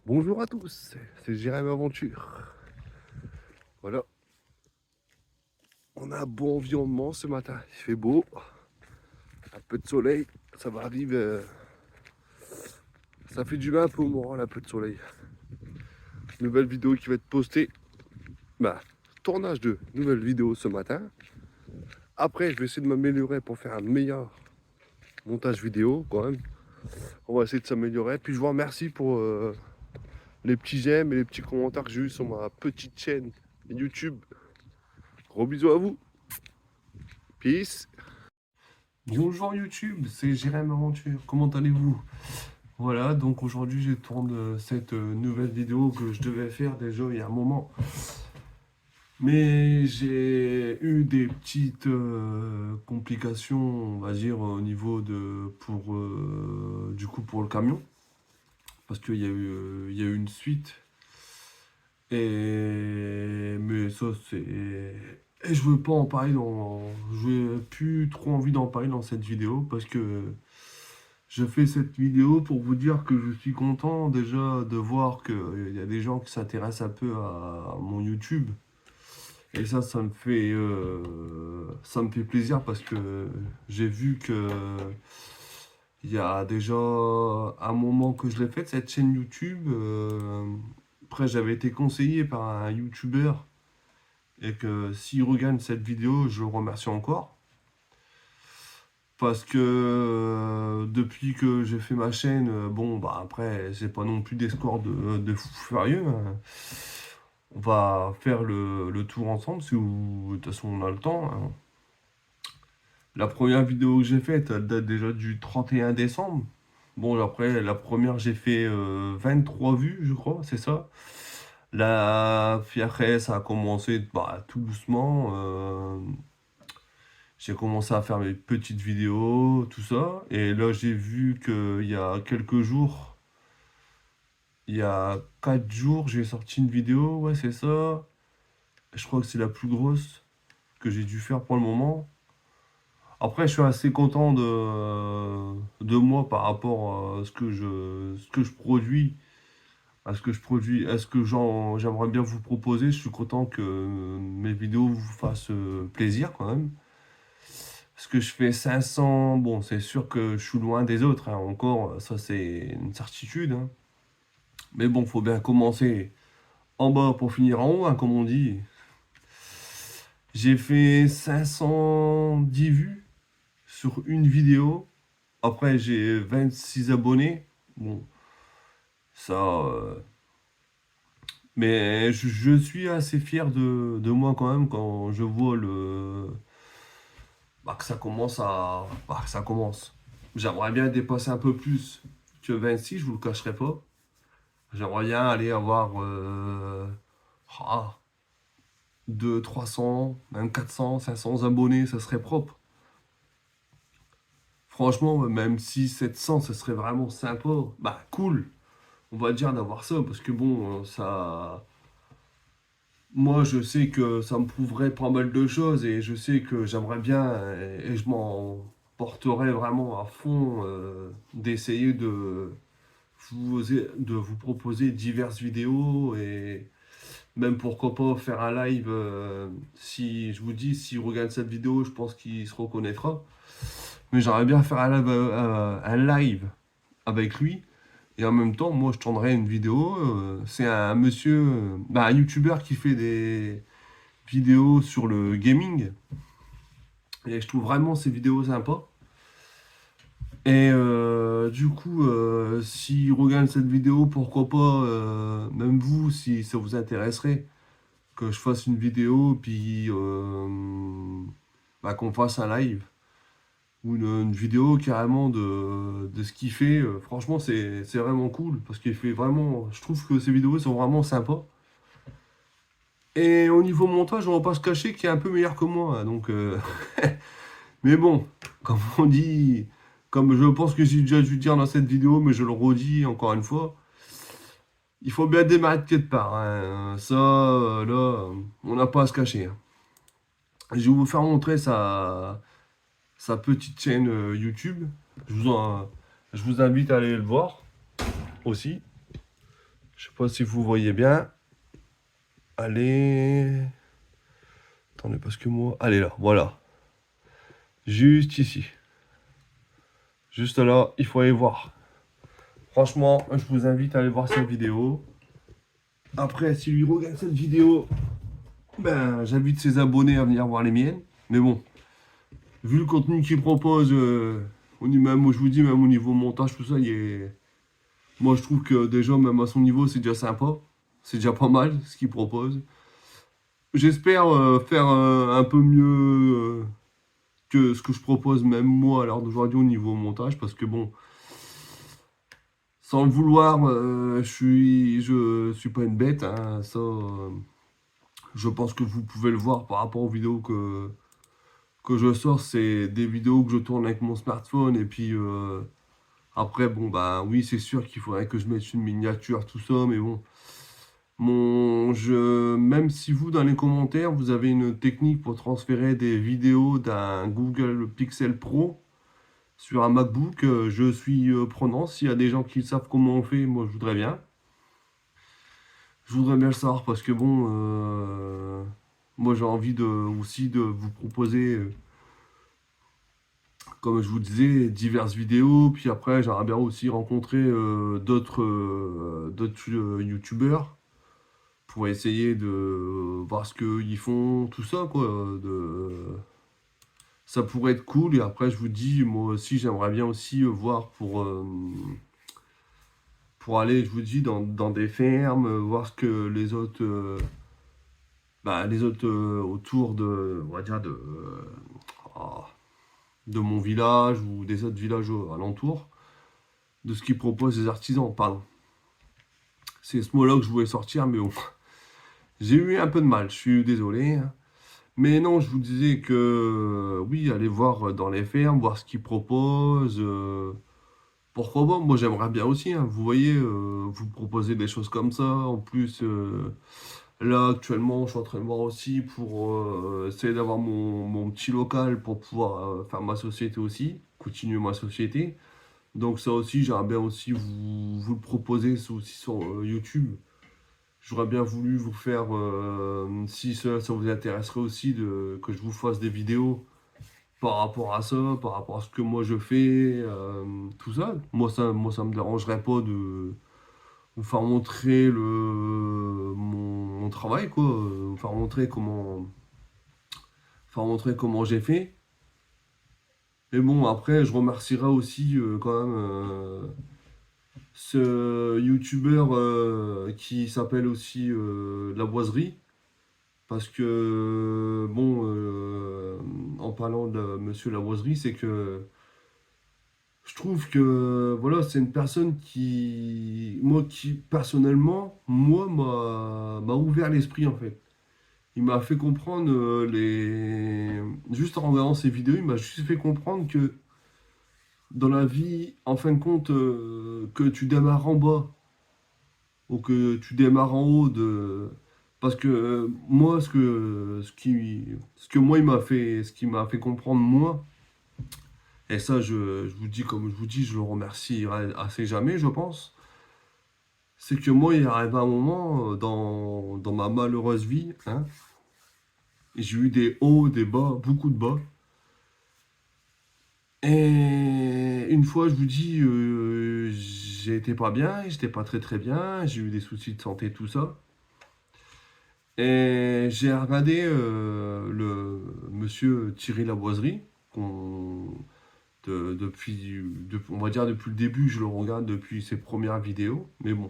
Bonjour à tous, c'est Jérémy Aventure. Voilà, on a un bon environnement ce matin, il fait beau, un peu de soleil, ça va arriver, ça fait du bien un peu au moral, un peu de soleil. Nouvelle vidéo qui va être postée, bah, tournage de nouvelle vidéo ce matin. Après, je vais essayer de m'améliorer pour faire un meilleur montage vidéo quand même. On va essayer de s'améliorer. Puis je vous remercie pour les petits j'aime et les petits commentaires que j'ai eu sur ma petite chaîne YouTube. Gros bisous à vous, peace. Bonjour YouTube, c'est Jérémy Aventure, comment allez-vous? Voilà, donc aujourd'hui je tourne cette nouvelle vidéo que je devais faire déjà il y a un moment. Mais j'ai eu des petites complications, on va dire, au niveau de du coup pour le camion. Parce il y a eu une suite. Mais ça c'est. Et je veux pas en parler dans. Je plus trop envie d'en parler dans cette vidéo parce que je fais cette vidéo pour vous dire que je suis content déjà de voir qu'il y a des gens qui s'intéressent un peu à mon YouTube. Et ça me fait plaisir parce que j'ai vu que il y a déjà un moment que je l'ai fait cette chaîne YouTube. Après, j'avais été conseillé par un YouTuber et que s'il regarde cette vidéo, je le remercie encore. Parce que depuis que j'ai fait ma chaîne, bon, bah après, c'est pas non plus des scores de fou furieux, hein. On va faire le tour ensemble si de toute façon on a le temps, hein. La première vidéo que j'ai faite, elle date déjà du 31 décembre. Bon, après, la première, j'ai fait 23 vues, je crois, c'est ça. Puis après, ça a commencé bah, tout doucement. J'ai commencé à faire mes petites vidéos, tout ça. Et là, j'ai vu qu'il y a quelques jours, il y a 4 jours, j'ai sorti une vidéo, ouais, c'est ça. Je crois que c'est la plus grosse que j'ai dû faire pour le moment. Après, je suis assez content de moi par rapport à ce que je produis, à ce que je produis, à ce que j'aimerais bien vous proposer. Je suis content que mes vidéos vous fassent plaisir quand même. Parce que je fais 500, bon, c'est sûr que je suis loin des autres, hein, encore, ça c'est une certitude, hein. Mais bon, faut bien commencer en bas pour finir en haut, hein, comme on dit. J'ai fait 510 vues sur une vidéo. Après, j'ai 26 abonnés. Bon, ça. Mais je suis assez fier de moi quand même quand je vois que ça commence à. Bah, que ça commence. J'aimerais bien dépasser un peu plus que 26, je vous le cacherai pas. J'aimerais bien aller avoir ah, 200, 300, même 400, 500 abonnés, ça serait propre. Franchement, même si 700, ça serait vraiment sympa. Bah, cool, on va dire d'avoir ça, parce que bon, ça. Moi, je sais que ça me prouverait pas mal de choses et je sais que j'aimerais bien et je m'en porterais vraiment à fond d'essayer de vous proposer diverses vidéos et même pourquoi pas faire un live. Si je vous dis, s'il regarde cette vidéo, je pense qu'il se reconnaîtra. Mais j'aimerais bien faire un live avec lui. Et en même temps, moi, je tournerai une vidéo. C'est un monsieur, bah, un YouTuber qui fait des vidéos sur le gaming. Et je trouve vraiment ces vidéos sympas. Et du coup, si regarde cette vidéo, pourquoi pas, même vous, si ça vous intéresserait, que je fasse une vidéo, puis bah, qu'on fasse un live. Ou une vidéo carrément de ce qu'il fait. Franchement, c'est vraiment cool, parce qu'il fait vraiment. Je trouve que ces vidéos sont vraiment sympas. Et au niveau montage, on va pas se cacher qu'il est un peu meilleur que moi, hein, donc. Mais bon, comme on dit, comme je pense que j'ai déjà dû dire dans cette vidéo, mais je le redis encore une fois, il faut bien démarrer de quelque part, hein. Ça, là, on n'a pas à se cacher, hein. Je vais vous faire montrer sa petite chaîne YouTube. Je vous, en- je vous invite à aller le voir aussi. Je sais pas si vous voyez bien. Allez. Attendez, parce que moi. Allez là, voilà. Juste ici. Juste là, il faut aller voir. Franchement, je vous invite à aller voir cette vidéo. Après, si lui regarde cette vidéo, ben, j'invite ses abonnés à venir voir les miennes. Mais bon, vu le contenu qu'il propose, même, je vous dis, même au niveau montage, tout ça, moi je trouve que déjà, même à son niveau, c'est déjà sympa. C'est déjà pas mal ce qu'il propose. J'espère faire un peu mieux que ce que je propose, même moi, à l'heure d'aujourd'hui, au niveau montage, parce que bon, sans le vouloir, je suis pas une bête, hein, ça, je pense que vous pouvez le voir par rapport aux vidéos que je sors, c'est des vidéos que je tourne avec mon smartphone, et puis après, bon, bah oui, c'est sûr qu'il faudrait que je mette une miniature, tout ça, mais bon, même si vous, dans les commentaires, vous avez une technique pour transférer des vidéos d'un Google Pixel Pro sur un MacBook, je suis prenant. S'il y a des gens qui savent comment on fait, moi, je voudrais bien. Je voudrais bien le savoir parce que bon, moi, j'ai envie aussi de vous proposer, comme je vous disais, diverses vidéos. Puis après, j'aimerais bien aussi rencontrer d'autres youtubeurs pour essayer de voir ce qu'ils font, tout ça, quoi. Ça pourrait être cool. Et après, je vous dis, moi aussi, j'aimerais bien aussi voir pour aller, je vous dis, dans des fermes, voir ce que les autres autour on va dire, oh, de mon village ou des autres villages alentours, de ce qu'ils proposent les artisans, pardon. C'est ce mot-là que je voulais sortir, mais bon, j'ai eu un peu de mal, je suis désolé, hein. Mais non, je vous disais que oui, allez voir dans les fermes, voir ce qu'ils proposent. Pourquoi pas? Moi, j'aimerais bien aussi, hein. Vous voyez, vous proposez des choses comme ça. En plus, là, actuellement, je suis en train de voir aussi pour essayer d'avoir mon petit local pour pouvoir faire ma société aussi, continuer ma société. Donc ça aussi, j'aimerais bien aussi vous le proposer ça aussi sur YouTube. J'aurais bien voulu vous faire, si ça vous intéresserait aussi, que je vous fasse des vidéos par rapport à ça, par rapport à ce que moi je fais, tout ça. Moi, ça me dérangerait pas de vous faire montrer mon travail, quoi. Vous faire montrer comment j'ai fait. Et bon, après, je remercierai aussi quand même ce youtubeur qui s'appelle aussi La Boiserie. Parce que, bon, en parlant de Monsieur Lavoisier, c'est que je trouve que, voilà, c'est une personne qui, personnellement, moi, m'a ouvert l'esprit, en fait. Il m'a fait comprendre, juste en regardant ses vidéos, il m'a juste fait comprendre que dans la vie, en fin de compte, que tu démarres en bas ou que tu démarres en haut parce que moi ce que moi ce qui m'a fait comprendre moi, et ça je vous dis, comme je vous dis, je le remercierai assez jamais, je pense, c'est que moi il arrive un moment dans ma malheureuse vie, hein, et j'ai eu des hauts, des bas, beaucoup de bas. Et une fois, je vous dis, j'étais pas bien, j'étais pas très très bien, j'ai eu des soucis de santé, tout ça. Et j'ai regardé le monsieur Thierry Lavoiserie, on va dire depuis le début, je le regarde depuis ses premières vidéos, mais bon.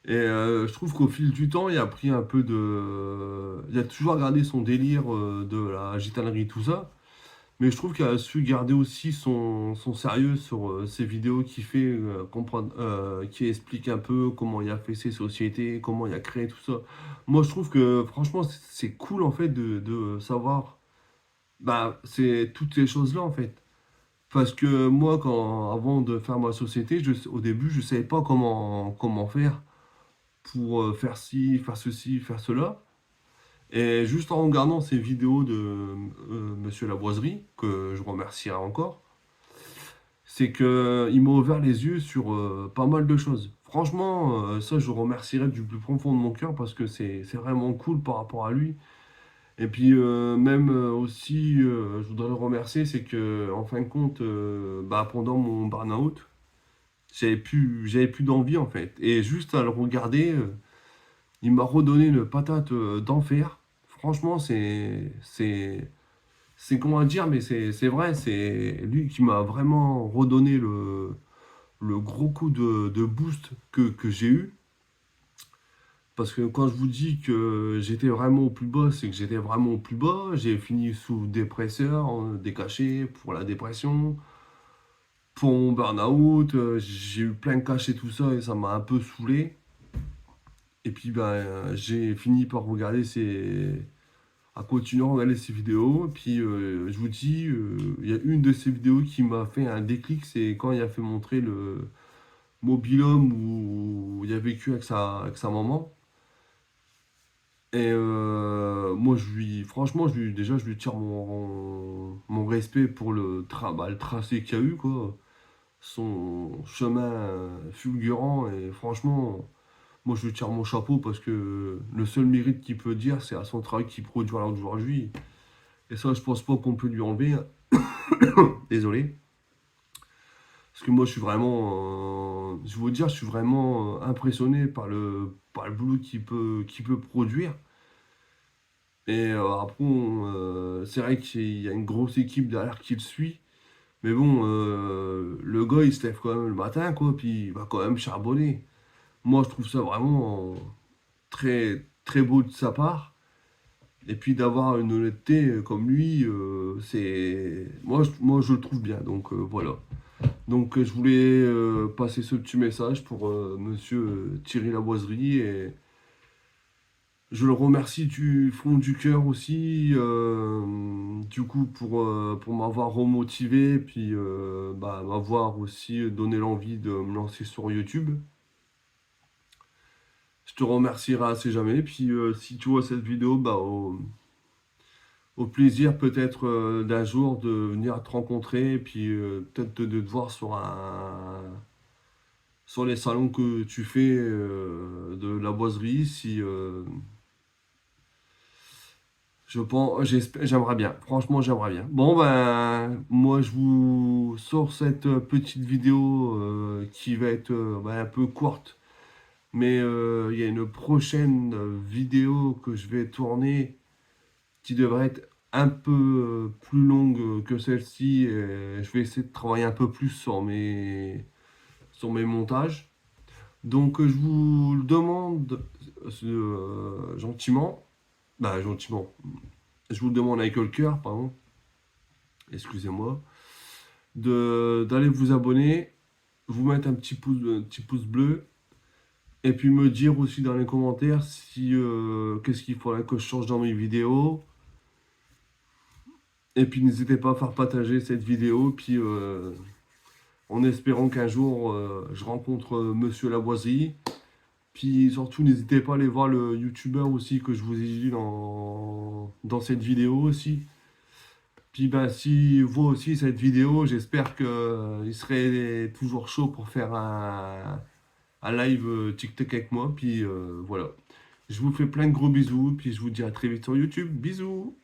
Et je trouve qu'au fil du temps, il a pris un peu de. Il a toujours gardé son délire de la gitanerie, tout ça. Mais je trouve qu'il a su garder aussi son sérieux sur ses vidéos qui fait comprendre, qui explique un peu comment il a fait ses sociétés, comment il a créé tout ça. Moi, je trouve que franchement, c'est cool en fait de savoir, bah, c'est toutes ces choses-là en fait. Parce que moi, avant de faire ma société, au début, je ne savais pas comment faire pour faire ci, faire ceci, faire cela. Et juste en regardant ces vidéos de Monsieur Lavoiserie, que je remercierai encore, c'est que il m'a ouvert les yeux sur pas mal de choses. Franchement, ça, je le remercierai du plus profond de mon cœur parce que c'est vraiment cool par rapport à lui. Et puis, même aussi, je voudrais le remercier, c'est que, en fin de compte, bah, pendant mon burn-out, j'avais plus d'envie en fait. Et juste à le regarder, il m'a redonné une patate d'enfer. Franchement, c'est comment dire, mais c'est vrai, c'est lui qui m'a vraiment redonné le gros coup de boost que j'ai eu. Parce que quand je vous dis que j'étais vraiment au plus bas, c'est que j'étais vraiment au plus bas. J'ai fini sous dépresseur, des cachets pour la dépression, pour mon burn-out. J'ai eu plein de cachets, tout ça, et ça m'a un peu saoulé. Et puis ben, j'ai fini par regarder à continuer à regarder ces vidéos. Et puis je vous dis, il y a une de ces vidéos qui m'a fait un déclic, c'est quand il a fait montrer le mobil-home où il a vécu avec sa maman. Et moi, franchement, déjà, je lui tire mon respect pour le tracé qu'il y a eu, quoi. Son chemin fulgurant. Et franchement, moi, je lui tire mon chapeau parce que le seul mérite qu'il peut dire, c'est à son travail qu'il produit à l'heure d'aujourd'hui. Et ça, je pense pas qu'on peut lui enlever. Désolé. Parce que moi, je suis vraiment, je vais vous dire, je suis vraiment impressionné par le boulot qu'il peut produire. Et après, c'est vrai qu'il y a une grosse équipe derrière qui le suit. Mais bon, le gars, il se lève quand même le matin, quoi, puis il va quand même charbonner. Moi, je trouve ça vraiment très, très beau de sa part. Et puis d'avoir une honnêteté comme lui, moi, je le trouve bien. Donc voilà. Donc je voulais passer ce petit message pour monsieur Thierry Lavoiserie. Et je le remercie du fond du cœur aussi, du coup, pour m'avoir remotivé, puis bah, m'avoir aussi donné l'envie de me lancer sur YouTube. Je te remercierai assez jamais. Puis si tu vois cette vidéo, bah, au plaisir peut-être d'un jour de venir te rencontrer, et puis peut-être de te voir sur les salons que tu fais de la boiserie, si je pense, j'aimerais bien. Franchement, j'aimerais bien. Bon, ben, moi, je vous sors cette petite vidéo qui va être ben, un peu courte. Mais il y a une prochaine vidéo que je vais tourner qui devrait être un peu plus longue que celle-ci. Je vais essayer de travailler un peu plus sur mes montages. Donc, je vous le demande gentiment. Bah, gentiment. Je vous le demande avec le cœur, pardon. Excusez-moi, d'aller vous abonner, vous mettre un petit pouce bleu, et puis me dire aussi dans les commentaires si qu'est-ce qu'il faudrait que je change dans mes vidéos. Et puis n'hésitez pas à faire partager cette vidéo, puis en espérant qu'un jour je rencontre Monsieur Lavoisie. Puis surtout n'hésitez pas à aller voir le youtubeur aussi que je vous ai dit dans cette vidéo aussi. Puis ben, si vous aussi cette vidéo, j'espère que il serait toujours chaud pour faire un live TikTok avec moi. Puis voilà. Je vous fais plein de gros bisous. Puis je vous dis à très vite sur YouTube. Bisous!